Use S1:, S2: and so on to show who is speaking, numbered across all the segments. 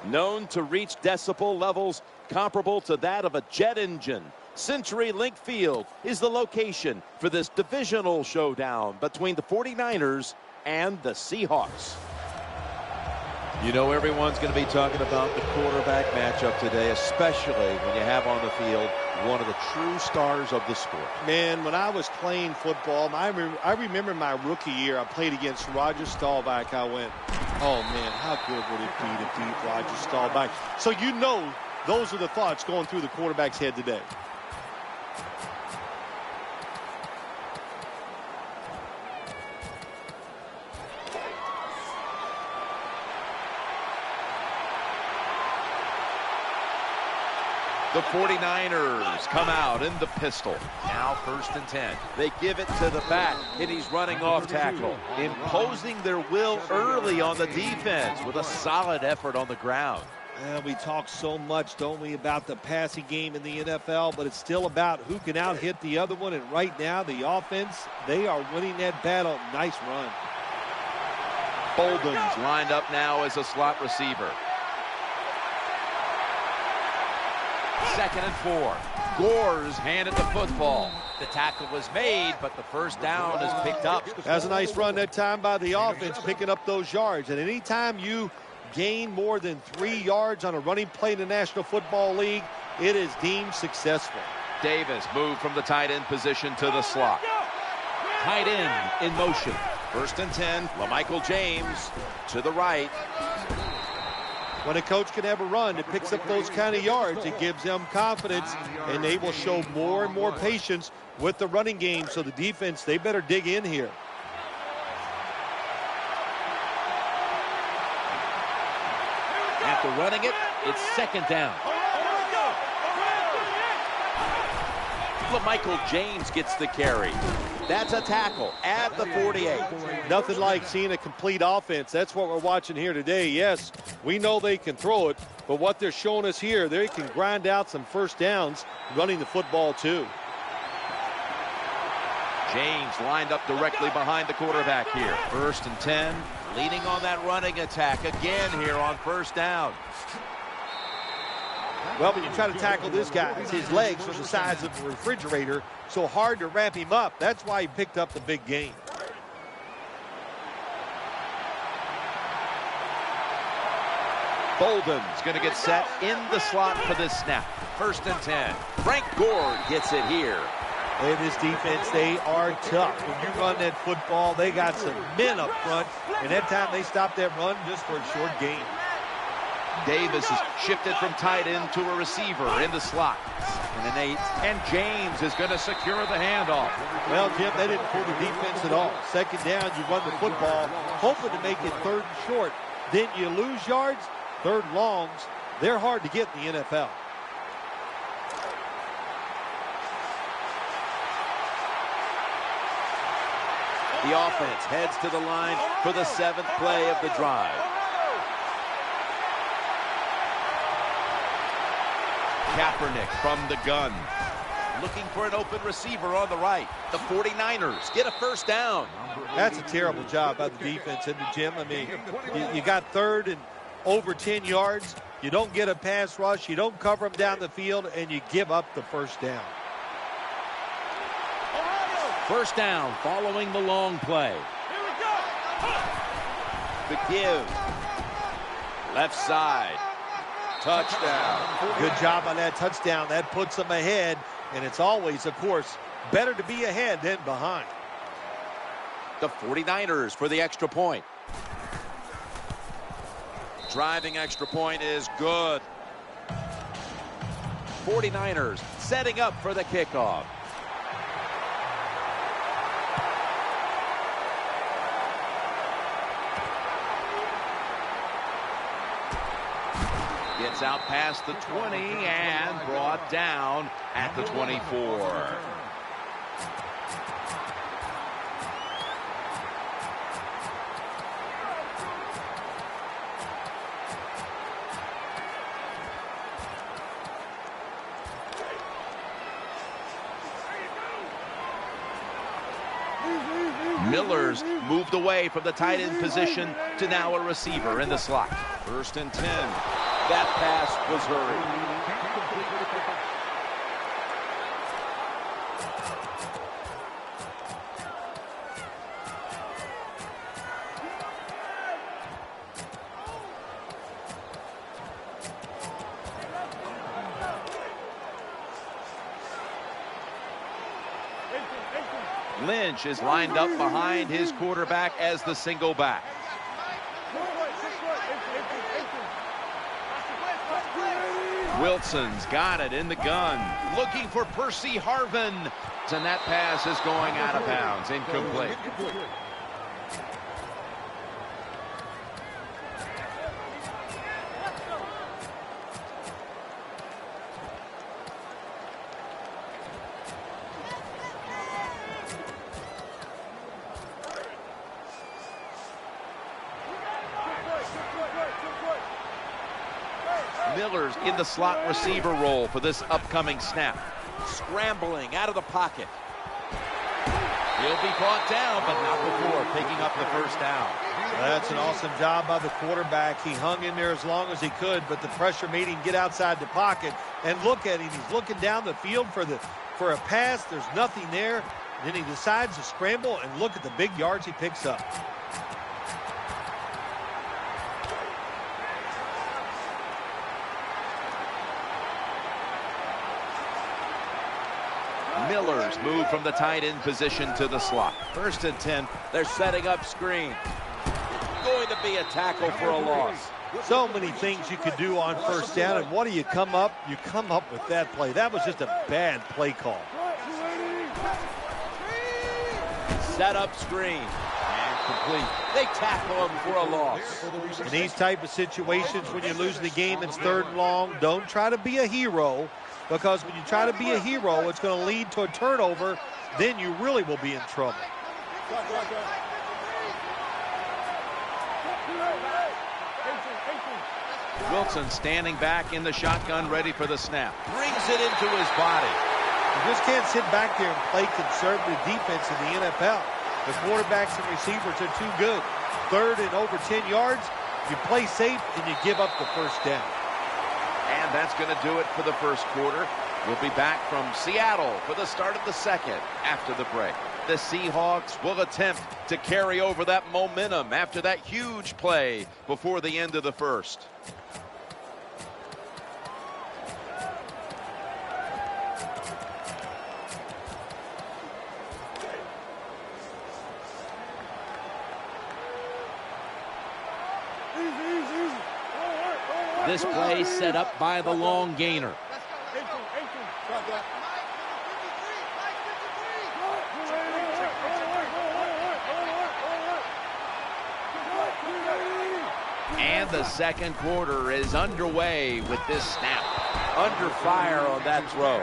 S1: Known to reach decibel levels comparable to that of a jet engine, CenturyLink Field is the location for this divisional showdown between the 49ers and the Seahawks. You know, everyone's going to be talking about the quarterback matchup today, especially when you have on the field one of the true stars of the sport.
S2: Man, when I was playing football, I remember my rookie year, I played against Roger Staubach. I went, oh, man, how good would it be to beat Roger Staubach? So you know those are the thoughts going through the quarterback's head today.
S1: The 49ers come out in the pistol. Now 1st and 10. They give it to the back, and he's running off tackle, imposing their will early on the defense with a solid effort on the ground.
S2: We talk so much, don't we, about the passing game in the NFL, but it's still about who can out-hit the other one, and right now the offense, they are winning that battle. Nice run.
S1: Bolden's lined up now as a slot receiver. 2nd and 4. Gore's handed the football. The tackle was made, but the first down is picked up.
S2: That's a nice run that time by the offense, picking up those yards. And anytime you gain more than 3 yards on a running play in the National Football League, it is deemed successful.
S1: Davis moved from the tight end position to the slot. Tight end in motion. 1st and 10. LaMichael James to the right.
S2: When a coach can have a run that picks up those kind of yards, it gives them confidence, and they will show more and more patience with the running game. So the defense, they better dig in here.
S1: After running it, it's 2nd down. LaMichael James gets the carry. That's a tackle at the 48.
S2: Nothing like seeing a complete offense. That's what we're watching here today. Yes, we know they can throw it, but what they're showing us here, they can grind out some first downs running the football too.
S1: James lined up directly behind the quarterback here. 1st and 10, leading on that running attack again here on 1st down.
S2: Well, when you try to tackle this guy, his legs are the size of a refrigerator, so hard to wrap him up. That's why he picked up the big gain.
S1: Bolden's going to get set in the slot for this snap. 1st and 10. Frank Gore gets it here.
S2: Hey, this defense, they are tough. When you run that football, they got some men up front, and that time they stopped that run just for a short gain.
S1: Davis is shifted from tight end to a receiver in the slot. 2nd and 8, and James is going to secure the handoff.
S2: Well, Jim, they didn't pull the defense at all. 2nd down, you run the football, hoping to make it 3rd and short. Then you lose yards, 3rd longs. They're hard to get in the NFL.
S1: The offense heads to the line for the 7th play of the drive. Kaepernick from the gun, looking for an open receiver on the right. The 49ers get a 1st down.
S2: That's a terrible job by the defense in the gym. I mean, you got 3rd and over 10 yards. You don't get a pass rush. You don't cover them down the field, and you give up the 1st down.
S1: 1st down following the long play. The give. Left side. Touchdown.
S2: Good job on that touchdown. That puts them ahead, and it's always, of course, better to be ahead than behind.
S1: The 49ers for the extra point. Driving extra point is good. 49ers setting up for the kickoff. Gets out past the 20 and brought down at the 24. Miller's moved away from the tight end position to now a receiver in the slot. 1st and 10. That pass was hurried. Lynch is lined up behind his quarterback as the single back. Wilson's got it in the gun, looking for Percy Harvin, and that pass is going out of bounds, incomplete. Miller's in the slot receiver role for this upcoming snap. Scrambling out of the pocket. He'll be brought down, but not before picking up the first down.
S2: That's an awesome job by the quarterback. He hung in there as long as he could, but the pressure made him get outside the pocket. And look at him. He's looking down the field for a pass. There's nothing there. Then he decides to scramble, and look at the big yards he picks up.
S1: Miller's moved from the tight end position to the slot. 1st and 10. They're setting up screen. Going to be a tackle for a loss.
S2: So many things you could do on 1st down, and what do you come up? You come up with that play. That was just a bad play call.
S1: Set up screen. And complete. They tackle him for a loss.
S2: In these type of situations, when you're losing the game, it's 3rd and long. Don't try to be a hero. Because when you try to be a hero, it's going to lead to a turnover. Then you really will be in trouble.
S1: Wilson standing back in the shotgun, ready for the snap. Brings it into his body.
S2: You just can't sit back there and play conservative defense in the NFL. The quarterbacks and receivers are too good. 3rd and over 10 yards, you play safe and you give up the 1st down.
S1: And that's going to do it for the 1st quarter. We'll be back from Seattle for the start of the 2nd after the break. The Seahawks will attempt to carry over that momentum after that huge play before the end of the 1st. This play set up by the long gainer. And the 2nd quarter is underway with this snap. Under fire on that throw.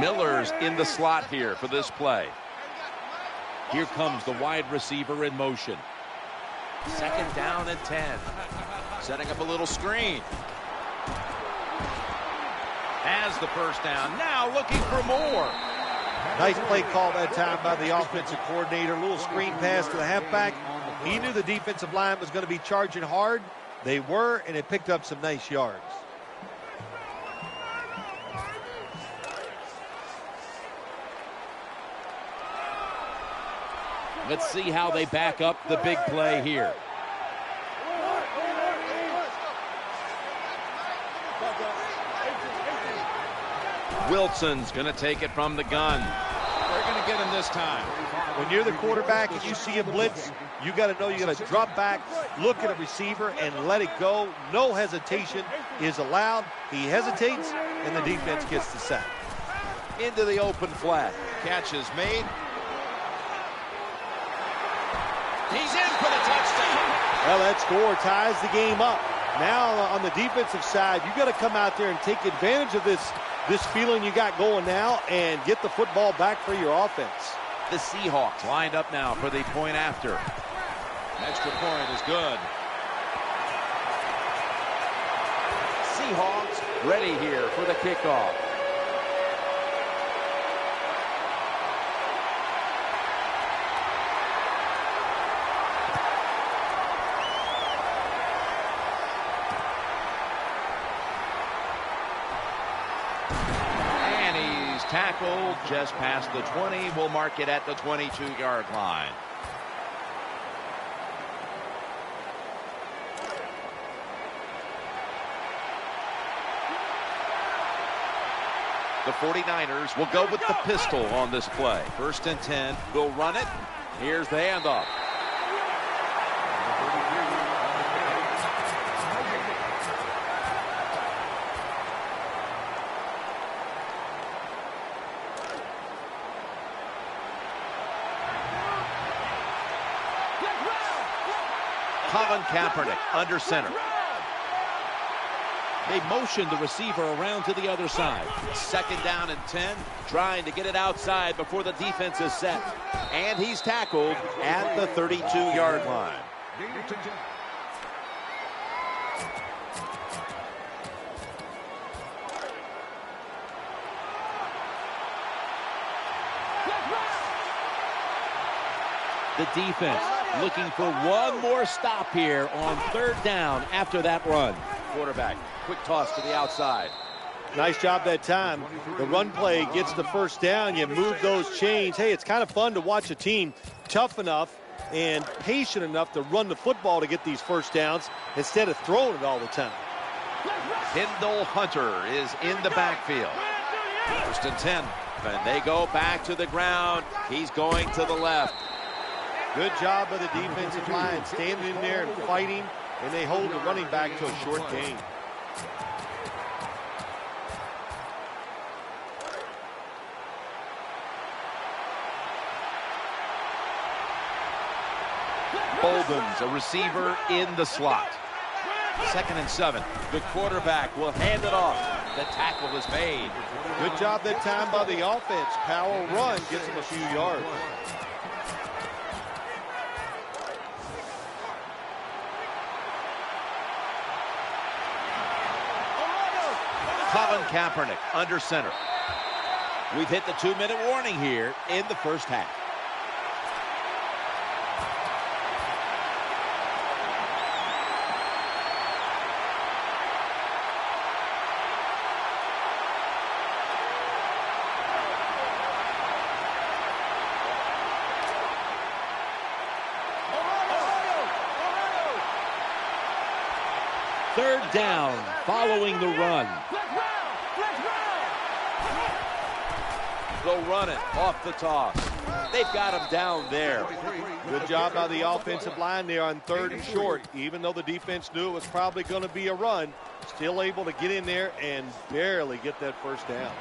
S1: Miller's in the slot here for this play. Here comes the wide receiver in motion. 2nd down and 10. Setting up a little screen. Has the 1st down. Now looking for more.
S2: Nice play call that time by the offensive coordinator. A little screen pass to the halfback. He knew the defensive line was going to be charging hard. They were, and it picked up some nice yards.
S1: Let's see how they back up the big play here. Wilson's going to take it from the gun. They're going to get him this time.
S2: When you're the quarterback and you see a blitz, you got to know you got to drop back, look at a receiver, and let it go. No hesitation is allowed. He hesitates, and the defense gets the sack.
S1: Into the open flat. Catch is made. He's in for the touchdown.
S2: Well, that score ties the game up. Now on the defensive side, you got to come out there and take advantage of this feeling you got going now and get the football back for your offense.
S1: The Seahawks lined up now for the point after. Extra point is good. Seahawks ready here for the kickoff.
S3: Tackled just past the 20. We'll mark it at the 22-yard line. The 49ers will go with the pistol on this play. 1st and 10. They'll run it. Here's the handoff. Kaepernick under center.
S1: They motion the receiver around to the other side.
S3: 2nd down and 10.
S1: Trying to get it outside before the defense is set. And he's tackled at the 32-yard line. The defense looking for one more stop here on 3rd down after that run.
S3: Quarterback, quick toss to the outside.
S2: Nice job that time. The run play gets the 1st down. You move those chains. Hey, it's kind of fun to watch a team tough enough and patient enough to run the football to get these 1st downs instead of throwing it all the time.
S3: Kendall Hunter is in the backfield. 1st and 10.
S1: And they go back to the ground. He's going to the left.
S2: Good job by the defensive line, standing in there and fighting, and they hold the running back to a short gain.
S3: Bolden's a receiver in the slot. 2nd and 7.
S1: The quarterback will hand it off. The tackle is made.
S2: Good job that time by the offense. Power run gets them a few yards.
S3: Kaepernick under center.
S1: We've hit the 2-minute warning here in the 1st half. Third down following the run. They'll run it off the toss. They've got him down there.
S2: Good job by the offensive line there on 3rd and short. Even though the defense knew it was probably going to be a run, still able to get in there and barely get that 1st down.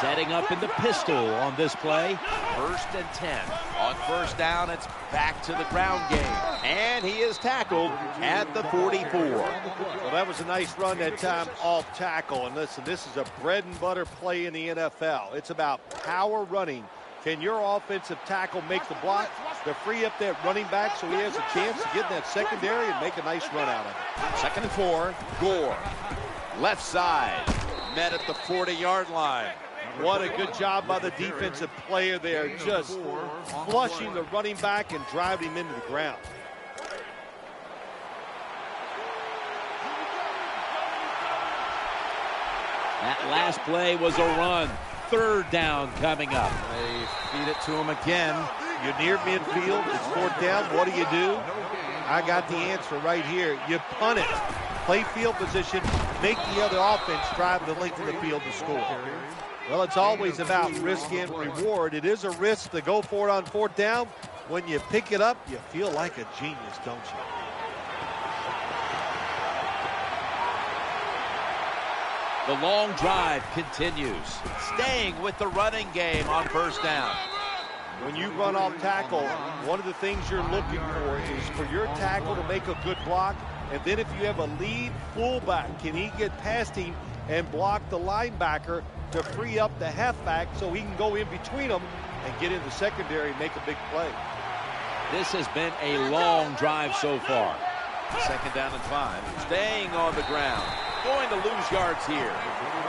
S1: Setting up in the pistol on this play.
S3: 1st and 10. On 1st down, it's back to the ground game.
S1: And he is tackled at the 44.
S2: Well, that was a nice run that time off tackle. And listen, this is a bread and butter play in the NFL. It's about power running. Can your offensive tackle make the block to free up that running back so he has a chance to get in that secondary and make a nice run out of it?
S3: 2nd and 4. Gore. Left side. Met at the 40-yard line.
S2: What a good job by the defensive player there, just flushing the running back and driving him into the ground.
S1: That last play was a run. 3rd down coming up.
S3: They feed it to him again.
S2: You're near midfield. It's 4th down. What do? I got the answer right here. You punt it. Play field position. Make the other offense drive the length of the field to score. Well, it's always about risk and reward. It is a risk to go for it on 4th down. When you pick it up, you feel like a genius, don't you?
S1: The long drive continues. Staying with the running game on 1st down.
S2: When you run off tackle, one of the things you're looking for is for your tackle to make a good block. And then if you have a lead fullback, can he get past him and block the linebacker to free up the halfback so he can go in between them and get in the secondary and make a big play?
S1: This has been a long drive so far.
S3: Second down and 5. Staying on the ground. Going to lose yards here.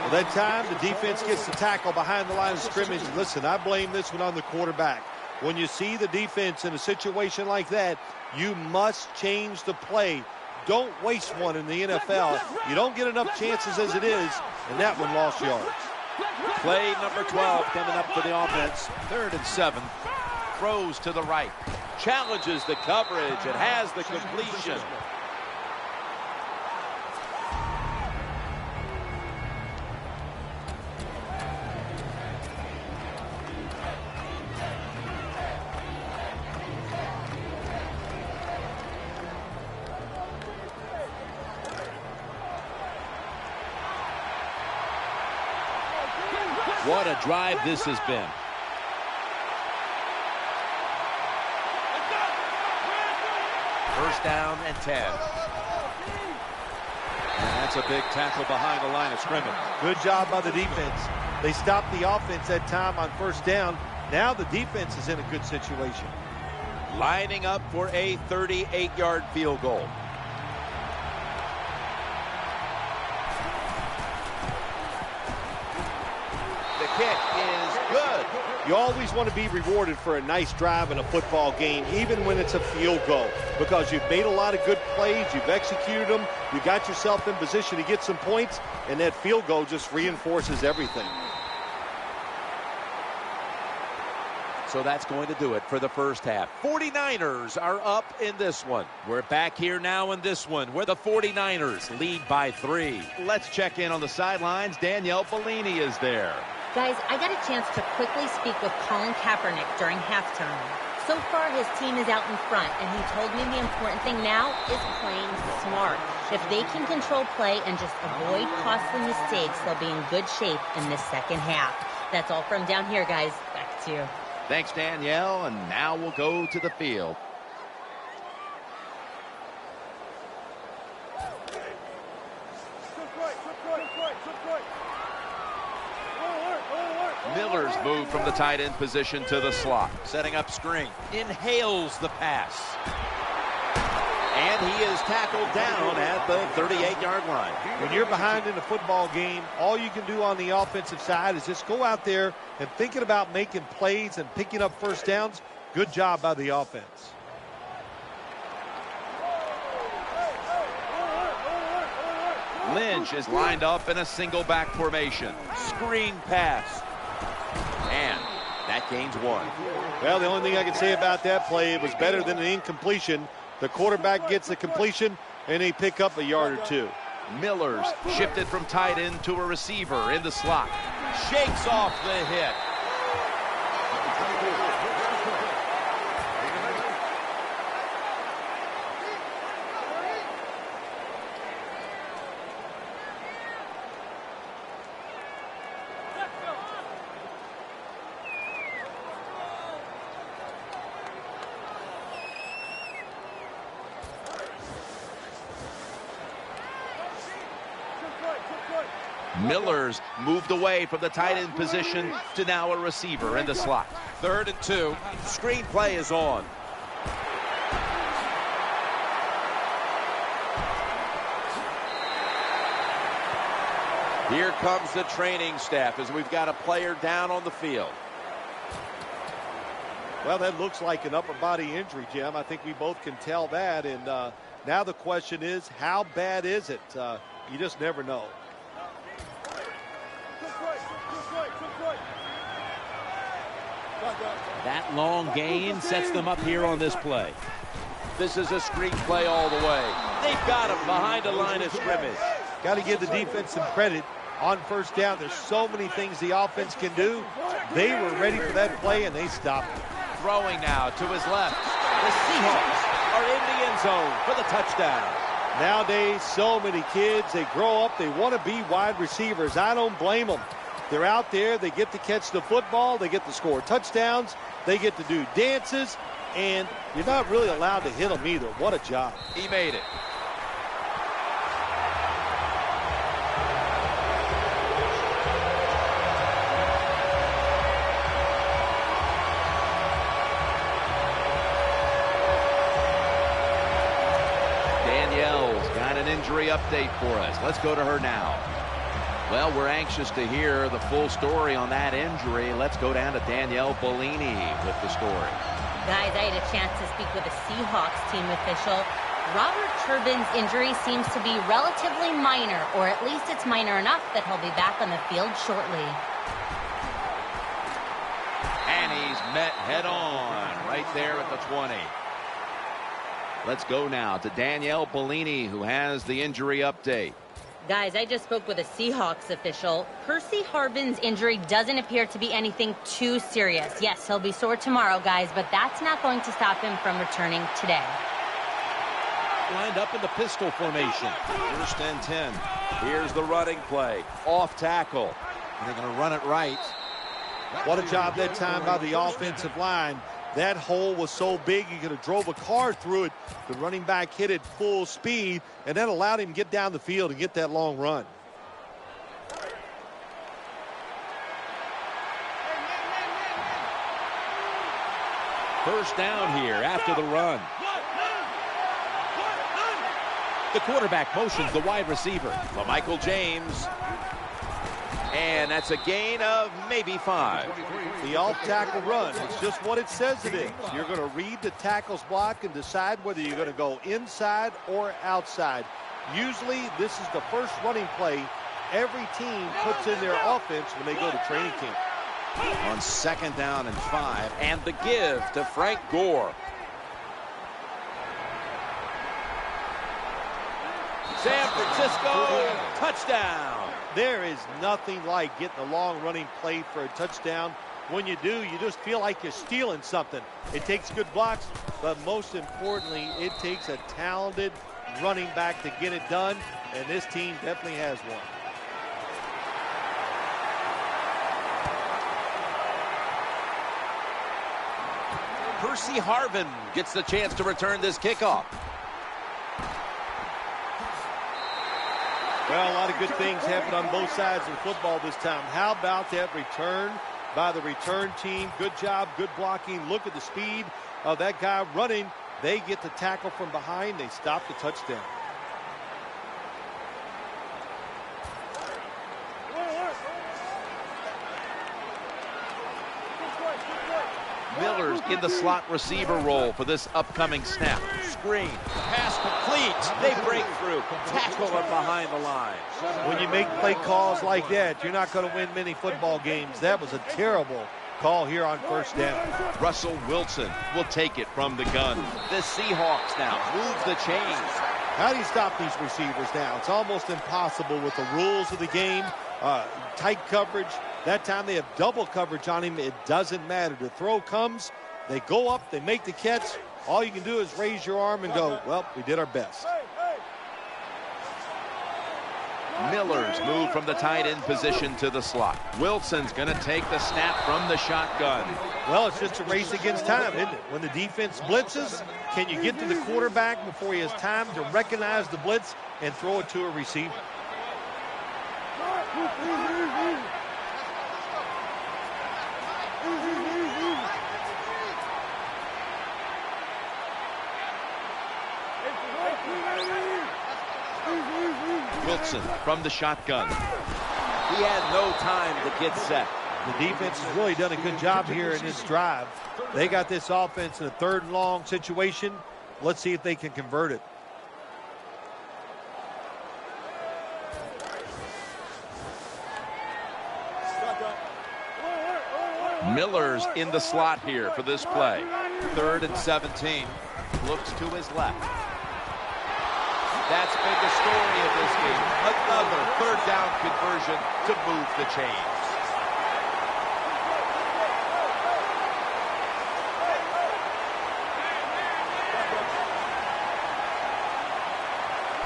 S2: Well, that time the defense gets the tackle behind the line of scrimmage. Listen, I blame this one on the quarterback. When you see the defense in a situation like that, you must change the play. Don't waste one in the NFL. You don't get enough chances as it is, and that one lost yards.
S1: Play number 12 coming up for the offense.
S3: 3rd and 7. Throws to the right.
S1: Challenges the coverage. It has the completion. What a drive this has been.
S3: First down and 10.
S1: And that's a big tackle behind the line of scrimmage.
S2: Good job by the defense. They stopped the offense that time on first down. Now the defense is in a good situation.
S1: Lining up for a 38-yard field goal.
S3: The kick is good.
S2: You always want to be rewarded for a nice drive in a football game, even when it's a field goal, because you've made a lot of good plays, you've executed them, you got yourself in position to get some points, and that field goal just reinforces everything.
S1: So that's going to do it for the first half. 49ers are up in this one. We're back here now in this one where the 49ers lead by 3.
S3: Let's check in on the sidelines. Danielle Bellini is there.
S4: Guys, I got a chance to quickly speak with Colin Kaepernick during halftime. So far, his team is out in front, and he told me the important thing now is playing smart. If they can control play and just avoid costly mistakes, they'll be in good shape in this second half. That's all from down here, guys. Back to you.
S3: Thanks, Danielle, and now we'll go to the field. Miller's moved from the tight end position to the slot.
S1: Setting up screen. Inhales the pass. And he is tackled down at the 38-yard line.
S2: When you're behind in a football game, all you can do on the offensive side is just go out there and thinking about making plays and picking up first downs. Good job by the offense.
S3: Lynch is lined up in a single back formation.
S1: Screen pass.
S3: And that gains 1.
S2: Well, the only thing I can say about that play, it was better than an incompletion. The quarterback gets the completion, and they pick up a yard or 2.
S3: Miller's shifted from tight end to a receiver in the slot.
S1: Shakes off the hit.
S3: Miller's moved away from the tight end position to now a receiver in the slot.
S1: 3rd and 2. Screen play is on. Here comes the training staff as we've got a player down on the field.
S2: Well, that looks like an upper body injury, Jim. I think we both can tell that. And now the question is, how bad is it? You just never know.
S1: That long gain sets them up here on this play. This is a screen play all the way. They've got him behind a line of scrimmage.
S2: Got to give the defense some credit on first down. There's so many things the offense can do. They were ready for that play, and they stopped it.
S3: Throwing now to his left.
S1: The Seahawks are in the end zone for the touchdown.
S2: Nowadays, so many kids, they grow up, they want to be wide receivers. I don't blame them. They're out there, they get to catch the football, they get to score touchdowns, they get to do dances, and you're not really allowed to hit them either. What a job.
S3: He made it. injury update for us. Let's go to her now. Well, we're anxious to hear the full story on that injury. Let's go down to Danielle Bellini with the story.
S4: Guys, I had a chance to speak with a Seahawks team official. Robert Turbin's injury seems to be relatively minor, or at least it's minor enough that he'll be back on the field shortly.
S3: And he's met head-on right there at the 20. Let's go now to Danielle Bellini, who has the injury update.
S4: Guys, I just spoke with a Seahawks official. Percy Harvin's injury doesn't appear to be anything too serious. Yes, he'll be sore tomorrow, guys, but that's not going to stop him from returning today.
S1: Lined up in the pistol formation. First and 10. Here's the running play. Off tackle. And they're going to run it right.
S2: What a job that time by the offensive line. That hole was so big he could have drove a car through it. The running back hit it full speed, and that allowed him to get down the field and get that long run.
S1: First down here after the run. The quarterback motions the wide receiver. For Michael James. And that's a gain of maybe 5.
S2: The off-tackle run, it's just what it says it is. You're going to read the tackle's block and decide whether you're going to go inside or outside. Usually, this is the first running play every team puts in their offense when they go to training camp.
S1: On second down and 5, and the give to Frank Gore. San Francisco, touchdown.
S2: There is nothing like getting a long running play for a touchdown. When you do, you just feel like you're stealing something. It takes good blocks, but most importantly, it takes a talented running back to get it done, and this team definitely has one.
S1: Percy Harvin gets the chance to return this kickoff.
S2: Well, a lot of good things happen on both sides of football this time. How about that return by the return team? Good job, good blocking. Look at the speed of that guy running. They get the tackle from behind. They stop the touchdown.
S3: Miller's in the slot receiver role for this upcoming snap.
S1: Screen. Pass complete. They break through. Tackle him behind the line.
S2: When you make play calls like that, you're not going to win many football games. That was a terrible call here on first down.
S3: Russell Wilson will take it from the gun.
S1: The Seahawks now move the chains.
S2: How do you stop these receivers now? It's almost impossible with the rules of the game. Tight coverage. That time they have double coverage on him. It doesn't matter. The throw comes. They go up. They make the catch. All you can do is raise your arm and go, well, we did our best.
S3: Miller's moved from the tight end position to the slot. Wilson's going to take the snap from the shotgun.
S2: Well, it's just a race against time, isn't it? When the defense blitzes, can you get to the quarterback before he has time to recognize the blitz and throw it to a receiver?
S3: Wilson from the shotgun.
S1: He had no time to get set.
S2: The defense has really done a good job here in this drive. They got this offense in a third and long situation. Let's see if they can convert it.
S3: Miller's in the slot here for this play. 3rd and 17. Looks to his left. That's been the story of this game. Another 3rd down conversion to move the chains.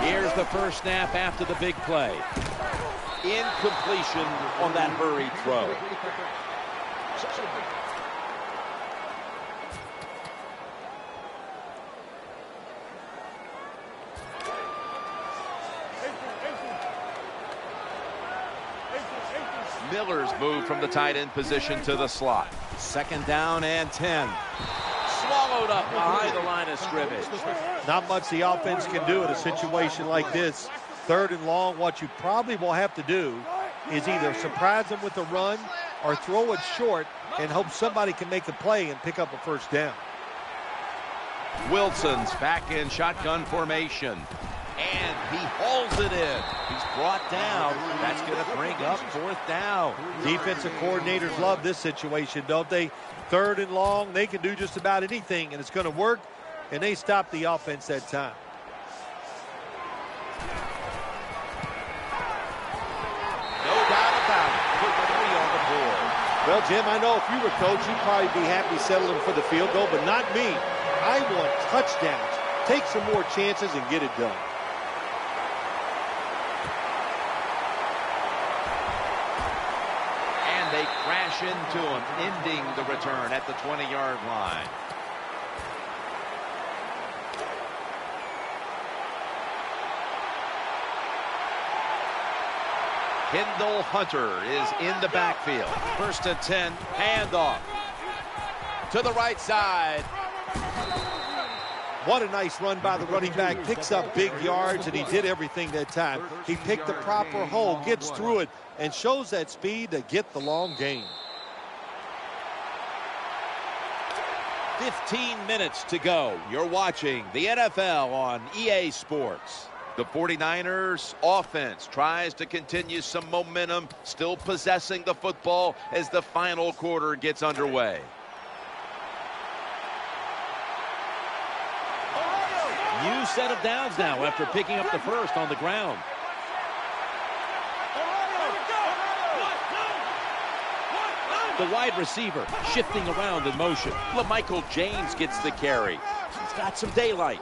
S1: Here's the first snap after the big play. Incompletion on that hurried throw.
S3: Miller's moved from the tight end position to the slot.
S1: 2nd down and 10. swallowed up behind the line of scrimmage.
S2: Not much the offense can do in a situation like this. 3rd and long, what you probably will have to do is either surprise them with a run or throw it short and hope somebody can make a play and pick up a 1st down.
S3: Wilson's back in shotgun formation.
S1: And he hauls it in. He's brought down. That's going to bring up 4th down.
S2: Defensive coordinators love this situation, don't they? 3rd and long, they can do just about anything, and it's going to work, and they stop the offense that time.
S1: No doubt about it. Put the 3 on the board.
S2: Well, Jim, I know if you were coach, you'd probably be happy settling for the field goal, but not me. I want touchdowns. Take some more chances and get it done.
S3: And they crash into him, ending the return at the 20-yard line. Kendall Hunter is in the backfield.
S1: 1st and 10, handoff to the right side.
S2: What a nice run by the running back. Picks up big yards, and he did everything that time. He picked the proper hole, gets through it, and shows that speed to get the long gain.
S1: 15 minutes to go. You're watching the NFL on EA Sports.
S3: The 49ers offense tries to continue some momentum, still possessing the football as the final quarter gets underway.
S1: New set of downs now after picking up the 1st on the ground. The wide receiver shifting around in motion. LaMichael James gets the carry. He's got some daylight.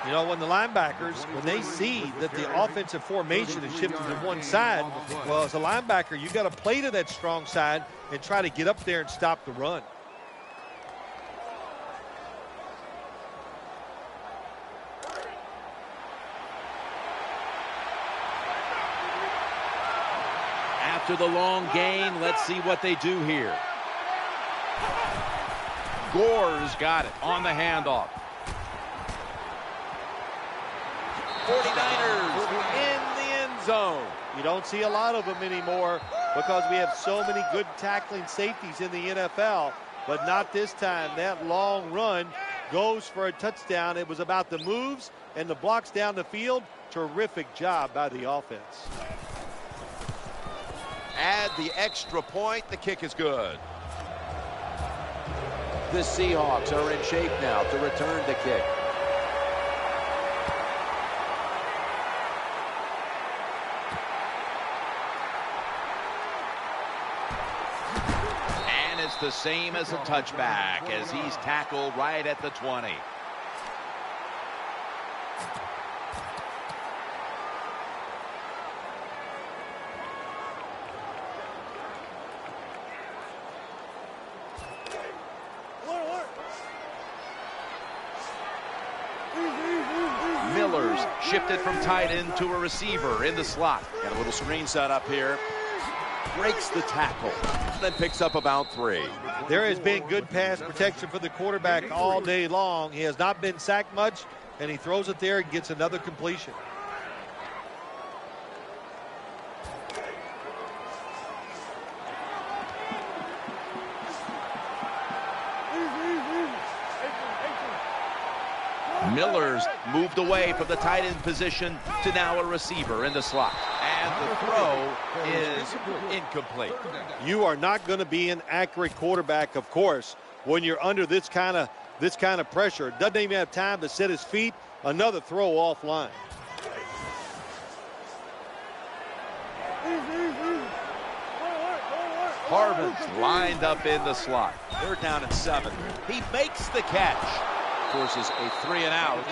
S2: You know, when the linebackers, when they see that the offensive formation is shifted to one side, well, as a linebacker, you got to play to that strong side and try to get up there and stop the run.
S1: After the long gain, let's see what they do here.
S3: Gore's got it on the handoff.
S1: 49ers in the end zone.
S2: You don't see a lot of them anymore because we have so many good tackling safeties in the NFL, but not this time. That long run goes for a touchdown. It was about the moves and the blocks down the field. Terrific job by the offense.
S3: Add the extra point. The kick is good.
S1: The Seahawks are in shape now to return the kick.
S3: And it's the same as a touchback as he's tackled right at the 20. Miller's shifted from tight end to a receiver in the slot.
S1: Got a little screen set up here. Breaks the tackle. Then picks up about 3.
S2: There has been good pass protection for the quarterback all day long. He has not been sacked much, and he throws it there and gets another completion.
S3: Miller's moved away from the tight end position to now a receiver in the slot. And the throw is incomplete.
S2: You are not going to be an accurate quarterback, of course, when you're under this kind of pressure. Doesn't even have time to set his feet. Another throw offline.
S3: Harvin's lined up in the slot.
S1: They're down at 7. He makes the catch. Forces a 3 and out.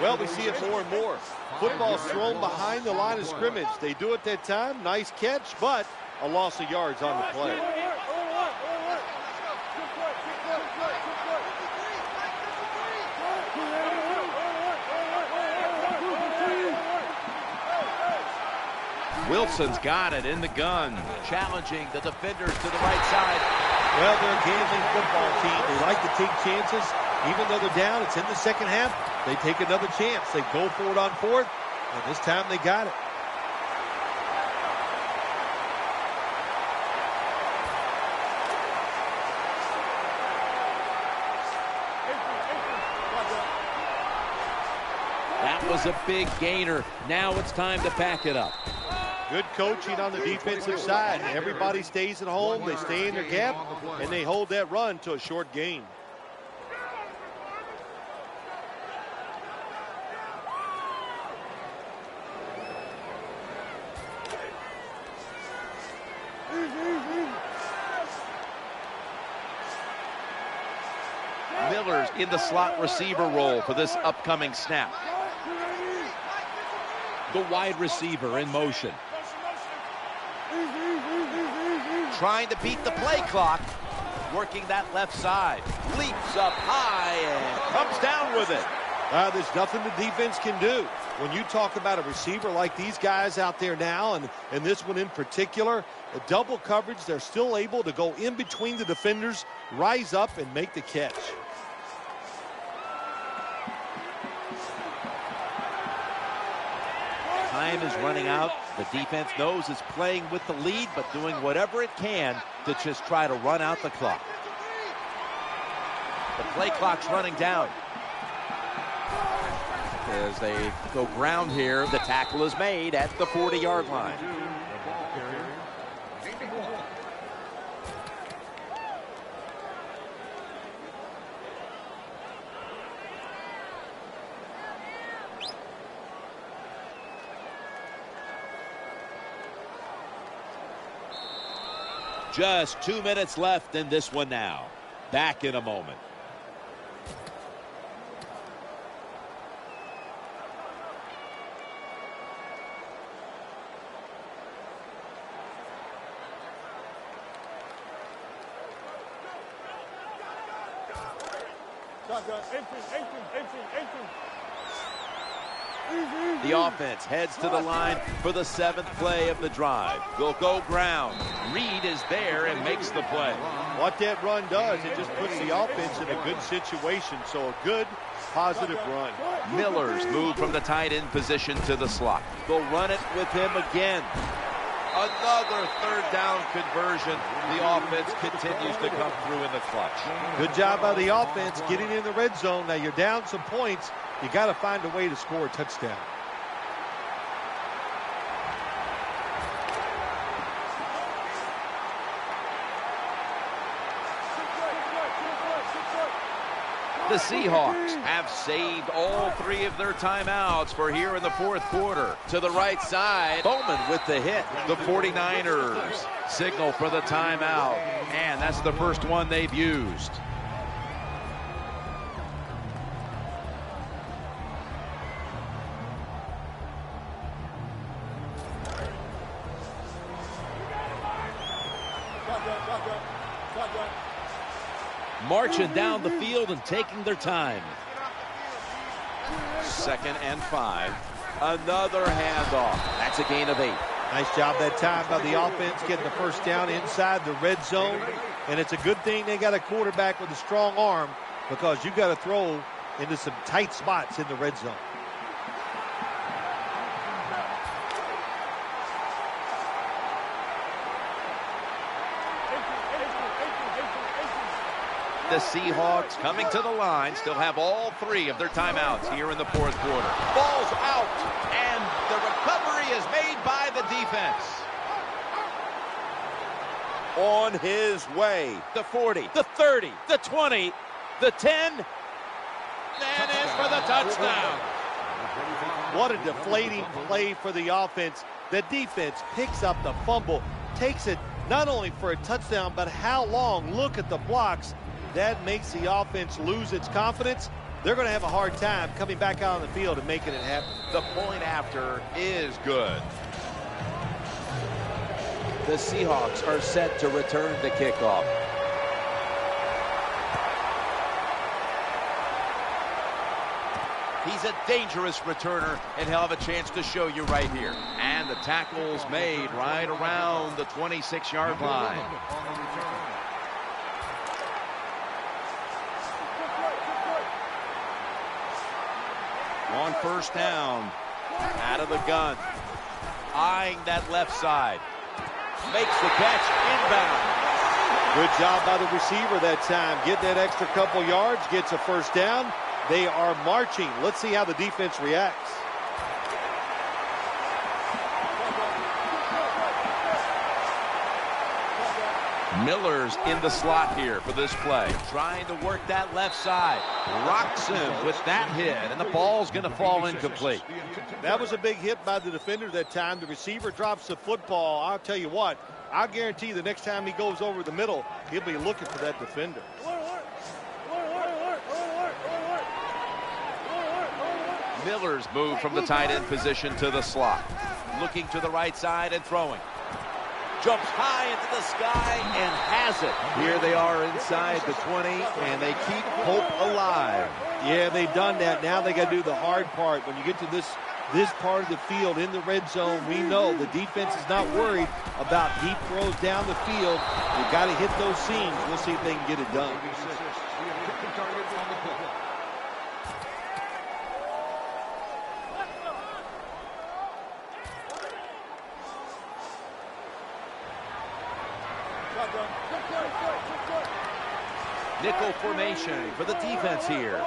S2: Well, we see it more and more. Football's thrown behind the line of scrimmage. They do it that time. Nice catch, but a loss of yards on the play.
S3: Wilson's got it in the gun, challenging the defenders to the right side.
S2: Well, they're a gambling football team. They like to take chances. Even though they're down, it's in the second half. They take another chance. They go for it on fourth, and this time they got it.
S1: That was a big gainer. Now it's time to pack it up.
S2: Good coaching on the defensive side. Everybody stays at home. They stay in their gap, and they hold that run to a short gain.
S1: Miller's in the slot receiver role for this upcoming snap. The wide receiver in motion. Trying to beat the play clock. Working that left side. Leaps up high and comes down with it.
S2: There's nothing the defense can do. When you talk about a receiver like these guys out there now, and this one in particular, the double coverage, they're still able to go in between the defenders, rise up, and make the catch.
S1: Time is running out. The defense knows it's playing with the lead, but doing whatever it can to just try to run out the clock. The play clock's running down. As they go ground here, the tackle is made at the 40-yard line. Just 2 minutes left in this one now. Back in a moment. The offense heads to the line for the 7th play of the drive. They'll go ground. Reed is there and makes the play.
S2: What that run does, it just puts the offense in a good situation. So a good, positive run.
S1: Miller's moved from the tight end position to the slot. They'll run it with him again. Another third down conversion. The offense continues to come through in the clutch.
S2: Good job by the offense getting in the red zone. Now you're down some points. You got to find a way to score a touchdown.
S1: The Seahawks have saved all 3 of their timeouts for here in the 4th quarter. To the right side, Bowman with the hit. The 49ers signal for the timeout, and that's the first one they've used. Marching down the field and taking their time. 2nd and 5. Another handoff. That's a gain of 8.
S2: Nice job that time by the offense getting the first down inside the red zone. And it's a good thing they got a quarterback with a strong arm, because you got to throw into some tight spots in the red zone.
S1: The Seahawks coming to the line, still have all 3 of their timeouts here in the 4th quarter. Ball's out, and the recovery is made by the defense. On his way. The 40, the 30, the 20, the 10, and in for the touchdown.
S2: What a deflating play for the offense. The defense picks up the fumble, takes it not only for a touchdown, but how long? Look at the blocks. That makes the offense lose its confidence. They're going to have a hard time coming back out on the field and making it happen.
S1: The point after is good. The Seahawks are set to return the kickoff. He's a dangerous returner, and he'll have a chance to show you right here. And the tackle's made right around the 26-yard line.
S3: On first down. Out of the gun. Eyeing that left side. Makes the catch. Inbound.
S2: Good job by the receiver that time. Get that extra couple yards. Gets a first down. They are marching. Let's see how the defense reacts.
S3: Miller's in the slot here for this play. Trying to work that left side. Rocks him with that hit, and the ball's going to fall incomplete.
S2: That was a big hit by the defender that time. The receiver drops the football. I'll tell you what, I'll guarantee the next time he goes over the middle, he'll be looking for that defender.
S3: Miller's moved from the tight end position to the slot. Looking to the right side and throwing. Jumps high into the sky and has it. Here they are inside the 20, and they keep hope alive.
S2: Yeah, they've done that. Now they got to do the hard part. When you get to this part of the field in the red zone, we know the defense is not worried about deep throws down the field. They've got to hit those seams. We'll see if they can get it done.
S3: Nickel formation for the defense here.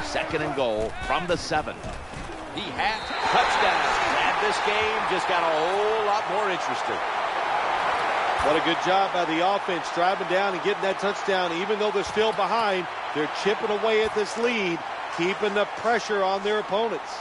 S3: Second and goal from the 7. He has touchdown. And this game just got a whole lot more interesting.
S2: What a good job by the offense, driving down and getting that touchdown. Even though they're still behind, they're chipping away at this lead, keeping the pressure on their opponents.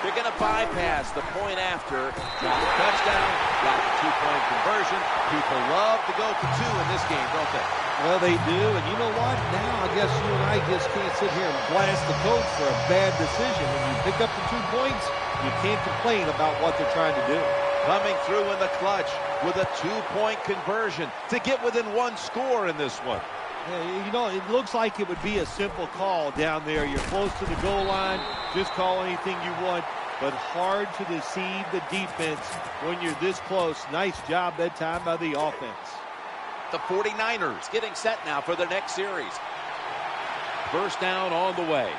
S3: They're going to bypass the point after. Got the touchdown, got the 2-point conversion. People love to go to 2 in this game, don't they?
S2: Well, they do, and you know what? Now I guess you and I just can't sit here and blast the coach for a bad decision. When you pick up the 2 points, you can't complain about what they're trying to do.
S3: Coming through in the clutch with a 2-point conversion to get within 1 score in this one.
S2: You know, it looks like it would be a simple call down there. You're close to the goal line. Just call anything you want, but hard to deceive the defense when you're this close. Nice job that time by the offense.
S3: The 49ers getting set now for their next series. First down on the way.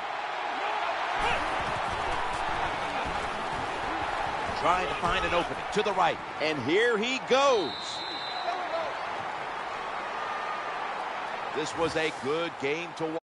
S3: Trying to find an opening to the right, and here he goes. This was a good game to watch.